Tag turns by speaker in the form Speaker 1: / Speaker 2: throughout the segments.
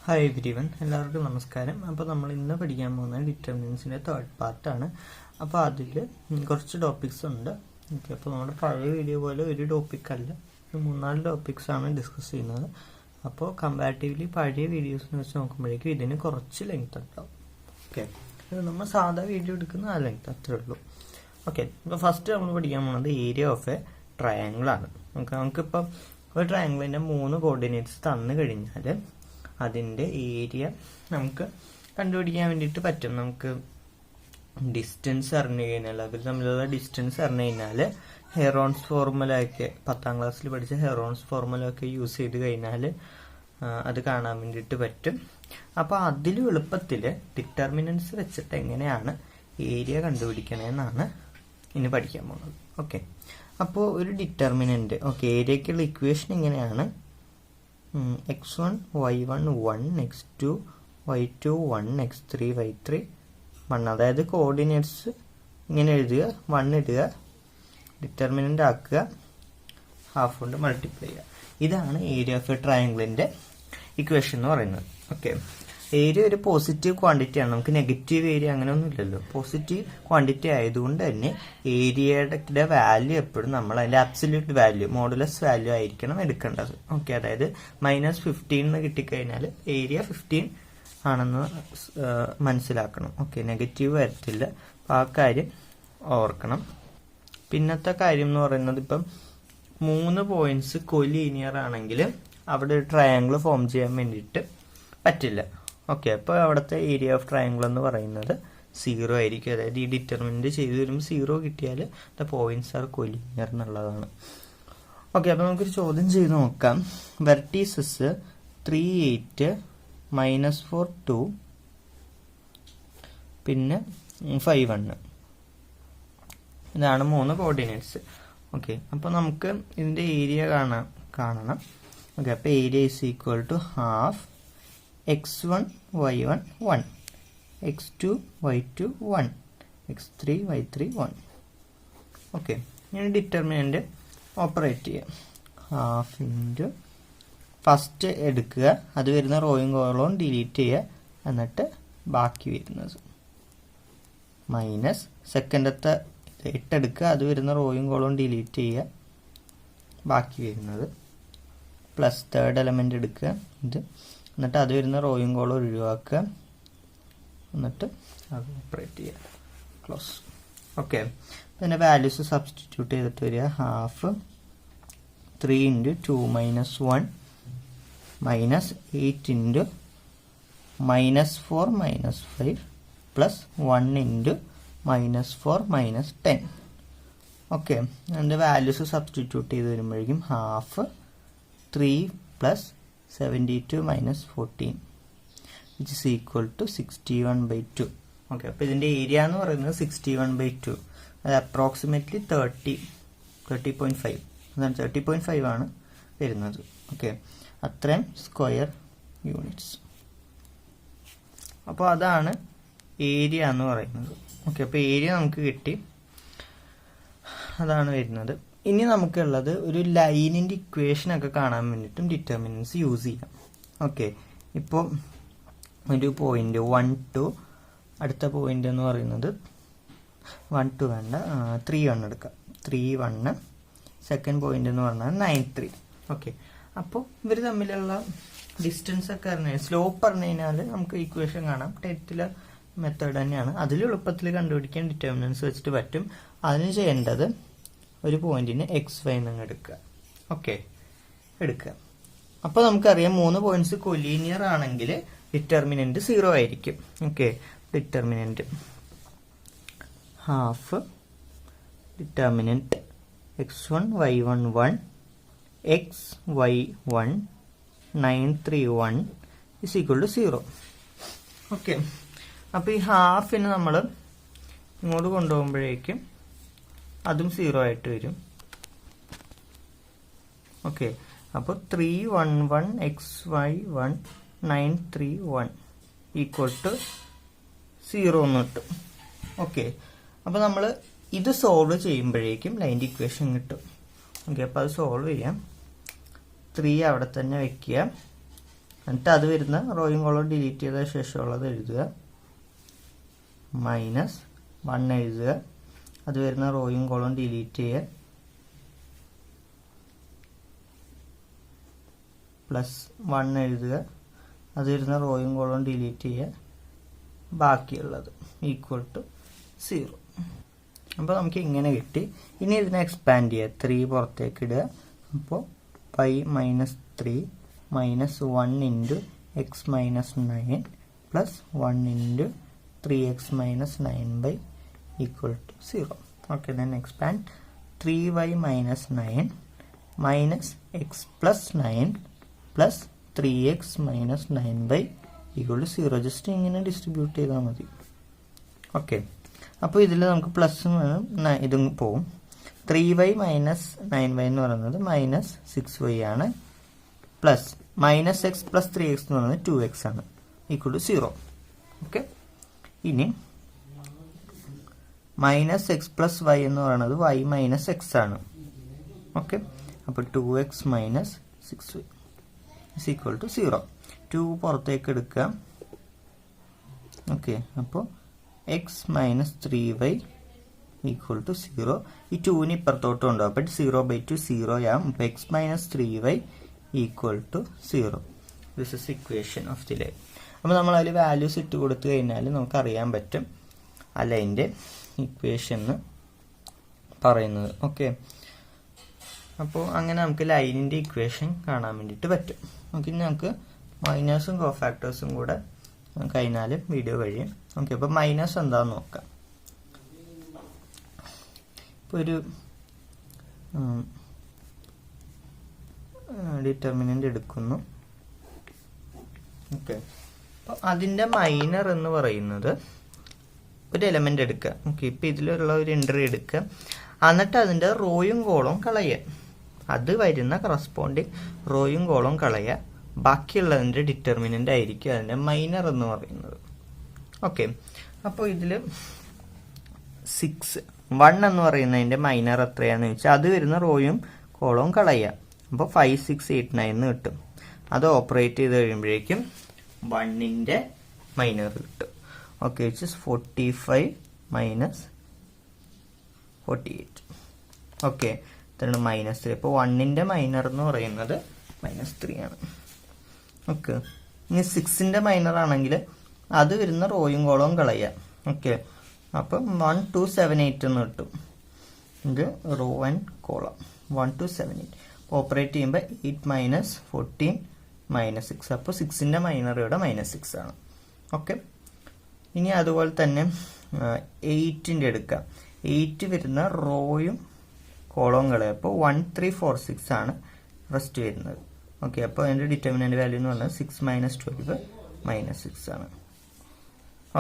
Speaker 1: Hi everyone, എല്ലാവർക്കും നമസ്കാരം. അപ്പോൾ നമ്മൾ ഇന്ന് പഠിക്കാൻ പോകുന്ന ഡിറ്റർമിനൻസിൻ്റെ തേർഡ് പാർട്ടാണ്. അപ്പോൾ അതിൽ കുറച്ച് ടോപ്പിക്സ് ഉണ്ട്. ഓക്കെ, അപ്പോൾ നമ്മുടെ പഴയ വീഡിയോ പോലെ ഒരു ടോപ്പിക്കല്ല, ഒരു 3-4 ടോപ്പിക്സാണ് ഡിസ്കസ് ചെയ്യുന്നത്. അപ്പോൾ കമ്പാരിറ്റീവ്ലി പഴയ വീഡിയോസിനെ വെച്ച് നോക്കുമ്പോഴേക്കും ഇതിന് കുറച്ച് ലെങ്ത് ഉണ്ടാവും. ഓക്കെ, ഇത് നമ്മൾ സാധാ വീഡിയോ എടുക്കുന്ന ആ ലെങ്ത് അത്രേ ഉള്ളൂ. ഓക്കെ, അപ്പോൾ ഫസ്റ്റ് നമ്മൾ പഠിക്കാൻ പോകുന്നത് ഏരിയ ഓഫ് എ ട്രയാങ്കിൾ ആണ്. നമുക്കിപ്പം ഒരു ട്രയാങ്കിളിൻ്റെ 3 കോർഡിനേറ്റ്സ് തന്നു കഴിഞ്ഞാൽ അതിൻ്റെ ഏരിയ നമുക്ക് കണ്ടുപിടിക്കാൻ വേണ്ടിയിട്ട് പറ്റും. നമുക്ക് ഡിസ്റ്റൻസ് അറിഞ്ഞു കഴിഞ്ഞാൽ, അവർ തമ്മിലുള്ള ഡിസ്റ്റൻസ് അറിഞ്ഞു കഴിഞ്ഞാൽ ഹെറോൺസ് ഫോർമുല ഒക്കെ 10ാം ക്ലാസ്സിൽ പഠിച്ച ഹെറോൺസ് ഫോർമുല ഒക്കെ യൂസ് ചെയ്ത് കഴിഞ്ഞാൽ അത് കാണാൻ വേണ്ടിയിട്ട് പറ്റും. അപ്പോൾ അതിൽ എളുപ്പത്തിൽ ഡിറ്റർമിനൻസ് വെച്ചിട്ട് എങ്ങനെയാണ് ഏരിയ കണ്ടുപിടിക്കണമെന്നാണ് ഇനി പഠിക്കാൻ പോകുന്നത്. ഓക്കെ, അപ്പോൾ ഒരു ഡിറ്റർമിനൻ്റ്, ഓക്കെ, ഏരിയക്കുള്ള ഇക്വേഷൻ ഇങ്ങനെയാണ്: x1 y1 1 x2 y2 1 x3 y3 1. അതായത് കോർഡിനേറ്റ്സ് ഇങ്ങനെ എഴുതുക, 1 ഇടുക, ഡിറ്റർമിനൻ്റ് ആക്കുക, ഹാഫ് കൊണ്ട് മൾട്ടിപ്ലൈ ചെയ്യുക. ഇതാണ് ഏരിയ ഓഫ് എ ട്രയാങ്കിളിൻ്റെ ഇക്വേഷൻ എന്ന് പറയുന്നത്. ഓക്കെ, ഏരിയ ഒരു പോസിറ്റീവ് ക്വാണ്ടിറ്റി ആണ്. നമുക്ക് നെഗറ്റീവ് ഏരിയ അങ്ങനെയൊന്നും ഇല്ലല്ലോ. പോസിറ്റീവ് ക്വാണ്ടിറ്റി ആയതുകൊണ്ട് തന്നെ ഏരിയയുടെ വാല്യൂ എപ്പോഴും നമ്മൾ അതിൻ്റെ അബ്സല്യൂട്ട് വാല്യൂ, മോഡുലസ് വാല്യൂ ആയിരിക്കണം എടുക്കേണ്ടത്. ഓക്കെ, അതായത് -15 എന്ന് കിട്ടിക്കഴിഞ്ഞാൽ ഏരിയ 15 ആണെന്ന് മനസ്സിലാക്കണം. ഓക്കെ, നെഗറ്റീവ് വരത്തില്ല. അപ്പോൾ ആ കാര്യം ഓർക്കണം. പിന്നത്തെ കാര്യം എന്ന് പറയുന്നത്, ഇപ്പം 3 പോയിന്റ്സ് കൊലീനിയർ ആണെങ്കിൽ അവിടെ ഒരു ട്രയാങ്കിൾ ഫോം ചെയ്യാൻ വേണ്ടിയിട്ട് പറ്റില്ല. ഓക്കെ, അപ്പോൾ അവിടുത്തെ ഏരിയ ഓഫ് ട്രയാങ്കിൾ എന്ന് പറയുന്നത് 0 ആയിരിക്കും. അതായത് ഈ ഡിറ്റർമിനൻ്റ് ചെയ്ത് വരുമ്പോൾ 0 കിട്ടിയാൽ ദ പോയിന്റ്സ് ആർ കൊലീനിയർ എന്നുള്ളതാണ്. ഓക്കെ, അപ്പോൾ നമുക്കൊരു ചോദ്യം ചെയ്ത് നോക്കാം. വെർട്ടീസസ് 3 8 -4 2 പിന്നെ 5 1. ഇതാണ് 3 കോർഡിനേറ്റ്സ്. ഓക്കെ, അപ്പോൾ നമുക്ക് ഇതിൻ്റെ ഏരിയ കാണണം. ഓക്കെ, അപ്പോൾ area is equal to half x1 y1 1 x2 y2 1 x3 y3 1. Okay, ഇനി ഡിറ്റർമിനൻ്റ് ഓപ്പറേറ്റ് ചെയ്യാം. ഹാഫ് ഇൻറ്റു ഫസ്റ്റ് എടുക്കുക, അത് വരുന്ന റോയും കോളവും ഡിലീറ്റ് ചെയ്യുക, എന്നിട്ട് ബാക്കി വരുന്നത് മൈനസ് സെക്കൻഡത്തെ 8 എടുക്കുക, അത് വരുന്ന റോയും കോളവും ഡിലീറ്റ് ചെയ്യുക, ബാക്കി വരുന്നത് പ്ലസ് തേർഡ് എലമെൻ്റ് എടുക്കുക, ഇത്, എന്നിട്ട് അത് വരുന്ന റോയും കോളും ഒഴിവാക്കുക, എന്നിട്ട് അത് ഓപ്പറേറ്റ് ചെയ്യുക, ക്ലോസ്. ഓക്കെ, പിന്നെ വാല്യൂസ് സബ്സ്റ്റിറ്റ്യൂട്ട് ചെയ്തിട്ട് വരിക. Half 3 × 2 - 1 -8 × -4 -5 plus 1 × -4 -10. ഓക്കെ, അതിൻ്റെ വാല്യൂസ് സബ്സ്റ്റിറ്റ്യൂട്ട് ചെയ്ത് വരുമ്പോഴേക്കും half 3 + 72 - 14 which is equal to 61/2. Okay, അപ്പോൾ ഇതിൻ്റെ ഏരിയ എന്ന് പറയുന്നത് 61/2. അത് അപ്രോക്സിമേറ്റ്ലി 30.5, അതാണ് 30.5 ആണ് വരുന്നത്. ഓക്കെ, അത്രയും സ്ക്വയർ യൂണിറ്റ്സ്. അപ്പോൾ അതാണ് ഏരിയ എന്ന് പറയുന്നത്. ഓക്കെ, അപ്പോൾ ഏരിയ നമുക്ക് കിട്ടി, അതാണ് വരുന്നത്. ഇനി നമുക്കുള്ളത് ഒരു ലൈനിൻ്റെ ഇക്വേഷനൊക്കെ കാണാൻ വേണ്ടിയിട്ടും ഡിറ്റർമിനൻസ് യൂസ് ചെയ്യാം. ഓക്കെ, ഇപ്പോൾ ഒരു പോയിന്റ് 1 2, അടുത്ത പോയിന്റ് എന്ന് പറയുന്നത് 1 2 വേണ്ട, 3 1 എടുക്കാം. 3 1, സെക്കൻഡ് പോയിന്റ് എന്ന് പറഞ്ഞാൽ 9 3. ഓക്കെ, അപ്പോൾ ഇവർ തമ്മിലുള്ള ഡിസ്റ്റൻസ് ഒക്കെ അറിഞ്ഞാൽ, സ്ലോപ്പ് പറഞ്ഞു കഴിഞ്ഞാൽ നമുക്ക് ഇക്വേഷൻ കാണാം. 10th മെത്തേഡ് തന്നെയാണ്. അതിൽ എളുപ്പത്തിൽ കണ്ടുപിടിക്കാൻ ഡിറ്റർമിനൻസ് വെച്ചിട്ട് പറ്റും. അതിന് ചെയ്യേണ്ടത് ഒരു പോയിന്റിന് XY എന്നങ്ങ് എടുക്കുക. ഓക്കെ, എടുക്കുക. അപ്പോൾ നമുക്കറിയാം 3 പോയിന്റ്സ് കൊലീനിയർ ആണെങ്കിൽ ഡിറ്റർമിനന്റ് 0 ആയിരിക്കും. Okay, determinant half determinant x1 y1 1 xy1 9 3 1 is equal to 0. Okay, അപ്പോൾ ഈ ഹാഫിന് നമ്മൾ ഇങ്ങോട്ട് കൊണ്ടുപോകുമ്പോഴേക്കും അതും 0 ആയിട്ട് വരും. ഓക്കെ, അപ്പോൾ 3 1 1 xy1 9 3 1 ഈക്വൽ ടു 0 എന്ന് കിട്ടും. ഓക്കെ, അപ്പോൾ നമ്മൾ ഇത് സോൾവ് ചെയ്യുമ്പോഴേക്കും ലൈൻ്റെ ഇക്വേഷൻ കിട്ടും. ഓക്കെ, അപ്പോൾ അത് സോൾവ് ചെയ്യാം. 3 അവിടെ തന്നെ വയ്ക്കുക, എന്നിട്ട് അത് വരുന്ന റോയും കോളം ഡിലീറ്റ് ചെയ്ത ശേഷമുള്ളത് എഴുതുക, മൈനസ് 1 എഴുതുക, അത് വരുന്ന റോയും കോളം ഡിലീറ്റ് ചെയ്യുക, പ്ലസ് 1 എഴുതുക, അത് വരുന്ന റോയും കോളം ഡിലീറ്റ് ചെയ്യുക, ബാക്കിയുള്ളത് ഈക്വൽ ടു 0. അപ്പോൾ നമുക്ക് ഇങ്ങനെ കിട്ടി. ഇനി ഇതിനെ എക്സ്പാൻഡ് ചെയ്യുക, 3 പുറത്തേക്ക് ഇടുക. അപ്പോൾ pi minus 3 minus 1 into x minus 9 plus 1 into 3x minus 9 equal to 0. Okay, then expand 3y minus 9 minus x plus 9 plus 3x minus 9 equal to 0. Just ഇങ്ങനെ ഡിസ്ട്രിബ്യൂട്ട് ചെയ്താൽ മതി. ഓക്കെ, അപ്പോൾ ഇതിൽ നമുക്ക് പ്ലസ് ഇതും പോവും. 3y മൈനസ് 9y എന്ന് പറയുന്നത് മൈനസ് 6y ആണ്, plus minus x plus 3x എന്ന് പറയുന്നത് 2x ആണ്, ഈക്വൽ ടു 0. ഓക്കെ, ഇനി മൈനസ് എക്സ് പ്ലസ് വൈ എന്ന് പറയുന്നത് y മൈനസ് എക്സ് ആണ്. ഓക്കെ, അപ്പോൾ 2x minus 6y is equal to 0. 2 പുറത്തേക്ക് എടുക്കുക. ഓക്കെ, അപ്പോൾ x minus 3y equal to 0. ഈ 2ന് ഇപ്പുറത്തോട്ട് കൊണ്ടുപോകും, അപ്പോൾ 0/2 0 ആവും. അപ്പോൾ x minus 3y equal to 0. This is equation of the line. അപ്പോൾ നമ്മൾ അതിൽ വാല്യൂസ് ഇട്ട് കൊടുത്തു കഴിഞ്ഞാൽ നമുക്ക് അറിയാൻ പറ്റും ആ ലൈൻ്റെ ഇക്വേഷൻ എന്ന് പറയുന്നത്. ഓക്കെ, അപ്പോൾ അങ്ങനെ നമുക്ക് ലൈനിൻ്റെ ഇക്വേഷൻ കാണാൻ വേണ്ടിയിട്ട് പറ്റും. ഇനി നമുക്ക് മൈനസും കോഫാക്ടേഴ്സും കൂടെ കഴിഞ്ഞാൽ വീഡിയോ കഴിയും. ഓക്കെ, അപ്പോൾ മൈനസ് എന്താണെന്ന് നോക്കാം. ഇപ്പോൾ ഒരു ഡിറ്റർമിനൻ്റ് എടുക്കുന്നു. ഓക്കെ, അപ്പോൾ അതിൻ്റെ മൈനർ എന്ന് പറയുന്നത് ഒരു എലമെൻ്റ് എടുക്കുക. ഓക്കെ, ഇപ്പോൾ ഇതിലുള്ള ഒരു എൻട്രി എടുക്കുക, എന്നിട്ട് അതിൻ്റെ റോയും കോളവും കളയുക, അത് വരുന്ന കറസ്പോണ്ടിങ് റോയും കോളവും കളയുക, ബാക്കിയുള്ളതിൻ്റെ ഡിറ്റർമിനൻ്റ് ആയിരിക്കും അതിൻ്റെ മൈനർ എന്ന് പറയുന്നത്. ഓക്കെ, അപ്പോൾ ഇതിൽ 1 എന്ന് പറയുന്നതിൻ്റെ മൈനർ എത്രയാണെന്ന് ചോദിച്ചാൽ അത് വരുന്ന റോയും കോളവും കളയുക. അപ്പോൾ 5 6 8 9 കിട്ടും. അത് ഓപ്പറേറ്റ് ചെയ്ത് കഴിയുമ്പോഴേക്കും 1ൻ്റെ മൈനർ കിട്ടും. Okay, which is 45 minus 48. Okay, ഇതാണ് -3. അപ്പോൾ 1ൻ്റെ മൈനർ എന്ന് പറയുന്നത് -3 ആണ്. ഓക്കെ, ഇനി 6ൻ്റെ മൈനർ ആണെങ്കിൽ അത് വരുന്ന റോയും കോളവും കളയുക. ഓക്കെ, അപ്പം 1 2 7 8 എന്ന് കിട്ടും. ഇത് റോ ആൻഡ് കോളം 1 2 7 8 ഓപ്പറേറ്റ് ചെയ്യുമ്പോൾ 8 മൈനസ് 14 മൈനസ് 6. അപ്പോൾ 6ൻ്റെ മൈനർ ഇവിടെ -6 ആണ്. ഓക്കെ, ഇനി അതുപോലെ തന്നെ 8ൻ്റെ എടുക്കാം. 8 വരുന്ന റോയും കോളവും കളയുക. അപ്പോൾ 1 3 4 6 ആണ് റെസ്റ്റ് വരുന്നത്. ഓക്കെ, അപ്പോൾ അതിൻ്റെ ഡിറ്റർമിനൻ്റ് വാല്യൂ എന്ന് പറഞ്ഞാൽ 6 മൈനസ് 12 -6 ആണ്.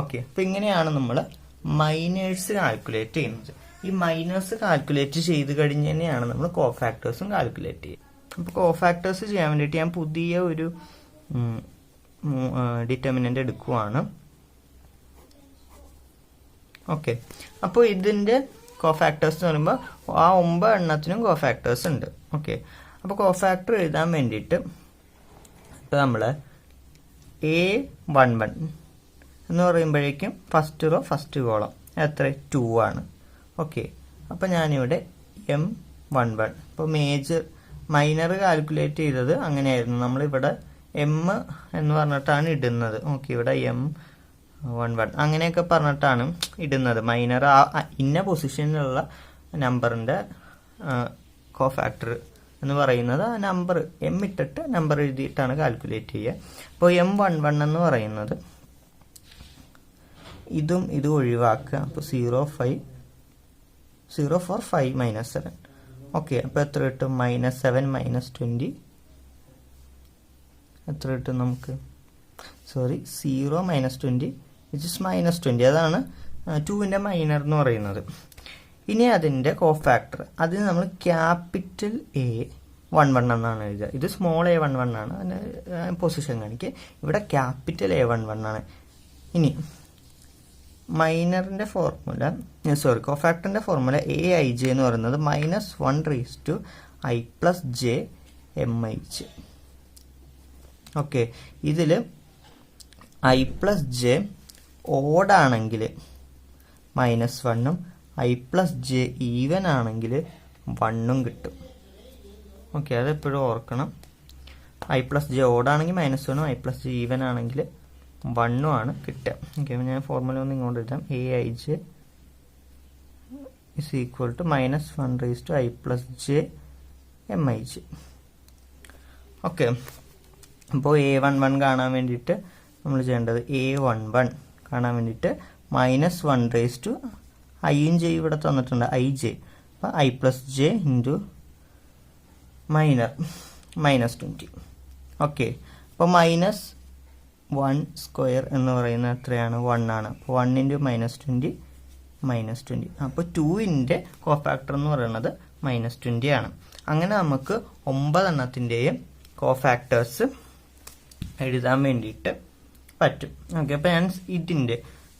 Speaker 1: ഓക്കെ, അപ്പോൾ ഇങ്ങനെയാണ് നമ്മൾ മൈനേഴ്സ് കാൽക്കുലേറ്റ് ചെയ്യുന്നത്. ഈ മൈനേഴ്സ് കാൽക്കുലേറ്റ് ചെയ്ത് കഴിഞ്ഞ് തന്നെയാണ് നമ്മൾ കോഫാക്ടേഴ്സും കാൽക്കുലേറ്റ് ചെയ്യുക. അപ്പോൾ കോഫാക്ടേഴ്സ് ചെയ്യാൻ വേണ്ടിയിട്ട് ഞാൻ പുതിയ ഒരു ഡിറ്റർമിനൻ്റ് എടുക്കുവാണ്. ഓക്കെ, അപ്പോൾ ഇതിൻ്റെ കോഫാക്ടേഴ്സ് എന്ന് പറയുമ്പോൾ ആ 9 എണ്ണത്തിനും കോഫാക്ടേഴ്സ് ഉണ്ട്. ഓക്കെ, അപ്പോൾ കോഫാക്ടർ എഴുതാൻ വേണ്ടിയിട്ട് ഇപ്പോൾ നമ്മൾ A11 എന്ന് പറയുമ്പോഴേക്കും ഫസ്റ്റ് റോ ഫസ്റ്റ് കോളം എത്ര 2 ആണ്. ഓക്കെ, അപ്പോൾ ഞാനിവിടെ M11 ഇപ്പോൾ മൈനർ കാൽക്കുലേറ്റ് ചെയ്തത് അങ്ങനെയായിരുന്നു. നമ്മളിവിടെ M എന്ന് പറഞ്ഞിട്ടാണ് ഇടുന്നത്. ഓക്കെ, ഇവിടെ M11 അങ്ങനെയൊക്കെ പറഞ്ഞിട്ടാണ് ഇടുന്നത്. മൈനർ ഇന്ന പൊസിഷനിലുള്ള നമ്പറിൻ്റെ കോഫാക്ടർ എന്ന് പറയുന്നത് ആ നമ്പർ M ഇട്ടിട്ട് നമ്പർ എഴുതിയിട്ടാണ് കാൽക്കുലേറ്റ് ചെയ്യുക. അപ്പോൾ M11 എന്ന് പറയുന്നത് ഇതും ഒഴിവാക്കുക. അപ്പോൾ 0 4 5 -7. ഓക്കെ, അപ്പോൾ എത്ര കിട്ടും? -7 -20 എത്ര കിട്ടും നമുക്ക്? 0 -20 വിച്ച് ഇസ് -20. അതാണ് 2ൻ്റെ മൈനർ എന്ന് പറയുന്നത്. ഇനി അതിൻ്റെ കോഫാക്ടർ അതിന് നമ്മൾ ക്യാപിറ്റൽ A11 എന്നാണ് എഴുതുക. ഇത് സ്മോൾ a11 ആണ്, അതിന് പൊസിഷൻ കാണിക്കുക. ഇവിടെ ക്യാപിറ്റൽ A11 ആണ്. ഇനി മൈനറിൻ്റെ ഫോർമുല കോഫാക്ടറിൻ്റെ ഫോർമുല AIJ എന്ന് പറയുന്നത് -1 raised to I plus j MIJ. Okay, ഇതിൽ ഐ പ്ലസ് ജെ ഓഡാണെങ്കിൽ -1ഉം ഐ പ്ലസ് ജെ ഈവൻ ആണെങ്കിൽ 1ഉം കിട്ടും. ഓക്കെ, അതെപ്പോഴും ഓർക്കണം. ഐ പ്ലസ് ജെ ഓഡാണെങ്കിൽ -1ഉം ഐ പ്ലസ് ജെ ഈവൻ ആണെങ്കിൽ 1ഉം ആണ് കിട്ടുക. ഓക്കെ, ഞാൻ ഫോർമുല ഒന്ന് ഇങ്ങോട്ട് എഴുതാം. A I J is equal to -1 raised to I plus j mij. Okay, അപ്പോൾ A11 കാണാൻ വേണ്ടിയിട്ട് നമ്മൾ ചെയ്യേണ്ടത് A11 കാണാൻ വേണ്ടിയിട്ട് -1 raised to ഐയും ജെ ഇവിടെ തന്നിട്ടുണ്ട്, ഐ ജെ. അപ്പോൾ I plus J into minor -20. Okay, അപ്പോൾ -1 സ്ക്വയർ എന്ന് പറയുന്നത് എത്രയാണ്? 1 ആണ്. അപ്പോൾ 1 ഇൻറ്റു -20 -20. അപ്പോൾ 2ന്റെ കോഫാക്ടർ എന്ന് പറയുന്നത് -20 ആണ്. അങ്ങനെ നമുക്ക് 9 എണ്ണത്തിൻ്റെയും കോഫാക്ടേഴ്സ് എഴുതാൻ വേണ്ടിയിട്ട് പറ്റും. ഓക്കെ, അപ്പോൾ ഞാൻ ഇതിൻ്റെ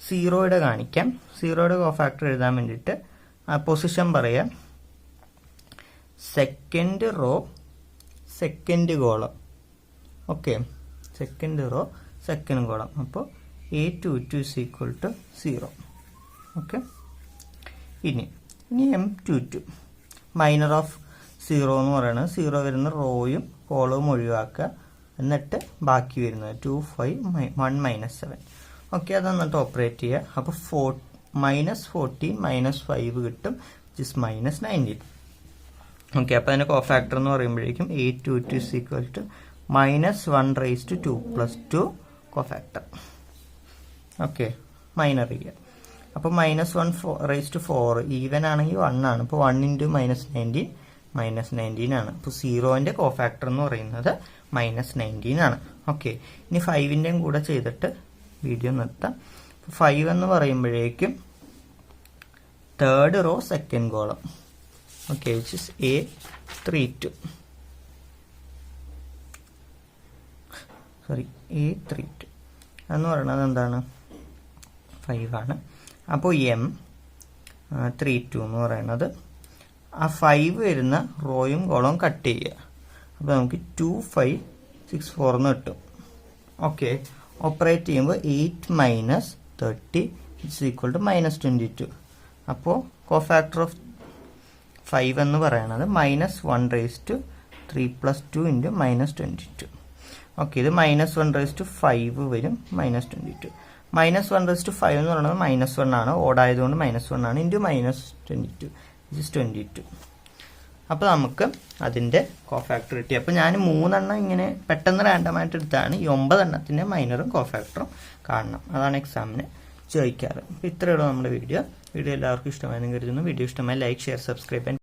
Speaker 1: 0യുടെ കാണിക്കാം. 0യുടെ കോഫാക്ടർ എഴുതാൻ വേണ്ടിയിട്ട് പൊസിഷൻ പറയാം. Second row second column. Okay, second row second column. അപ്പോൾ A22 is equal to 0. Okay, ഇനി M22 മൈനർ ഓഫ് 0 എന്ന് പറയുന്നത് 0 വരുന്ന റോയും കോളവും ഒഴിവാക്കുക, എന്നിട്ട് ബാക്കി വരുന്നത് 2 5 1 -7. ഓക്കെ, അത് എന്നിട്ട് ഓപ്പറേറ്റ് ചെയ്യുക. അപ്പോൾ -14 -5 കിട്ടും, which is -19. ഓക്കെ, അപ്പോൾ അതിൻ്റെ കോഫാക്ടർ എന്ന് പറയുമ്പോഴേക്കും A22 is equal to -1 raised to 2 plus 2 cofactor. Okay, minor ചെയ്യുക. അപ്പോൾ -1 raised to 4 ഈവൻ ആണെങ്കിൽ 1 ആണ്. അപ്പോൾ 1 ഇൻറ്റു -19 -19 ആണ്. അപ്പോൾ 0ന്റെ കോഫാക്ടർ എന്ന് പറയുന്നത് -19 ആണ്. ഓക്കെ, ഇനി 5ൻ്റെയും കൂടെ ചെയ്തിട്ട് വീഡിയോ നിർത്താം. 5 എന്ന് പറയുമ്പോഴേക്കും third row second column. Okay, which is A32. A32 എന്ന് പറയുന്നത് എന്താണ്? 5 ആണ്. അപ്പോൾ M32 എന്ന് പറയുന്നത് ആ 5 വരുന്ന റോയും കോളവും കട്ട് ചെയ്യുക. അപ്പോൾ നമുക്ക് 2 5 6 4 എന്ന് കിട്ടും. ഓക്കെ, ഓപ്പറേറ്റ് ചെയ്യുമ്പോൾ 8 - 30 is equal to -22. അപ്പോൾ കോഫാക്ടർ ഓഫ് 5 എന്ന് പറയുന്നത് -1 raised to 3 plus 2 into -22. Okay, ഇത് -1 raised to 5 വരും, -22. -1 raised to 5 എന്ന് പറയുന്നത് -1 ആണ്, ഓടായതുകൊണ്ട് -1 ആണ്, ഇൻറ്റു -22 is 22. അപ്പോൾ നമുക്ക് അതിൻ്റെ കോഫാക്ടർ കിട്ടി. അപ്പോൾ ഞാൻ 3 എണ്ണം ഇങ്ങനെ പെട്ടെന്ന് റാൻഡമായിട്ട് എടുത്താണ്. ഈ 9 എണ്ണത്തിൻ്റെ മൈനറും കോഫാക്ടറും കാണണം, അതാണ് എക്സാമിന് ചോദിക്കാറ്. അപ്പോൾ ഇത്രയേ ഉള്ളൂ നമ്മുടെ വീഡിയോ. എല്ലാവർക്കും ഇഷ്ടമായെന്ന് കരുതുന്നു. വീഡിയോ ഇഷ്ടമായി ലൈക്ക്, ഷെയർ, സബ്സ്ക്രൈബ്.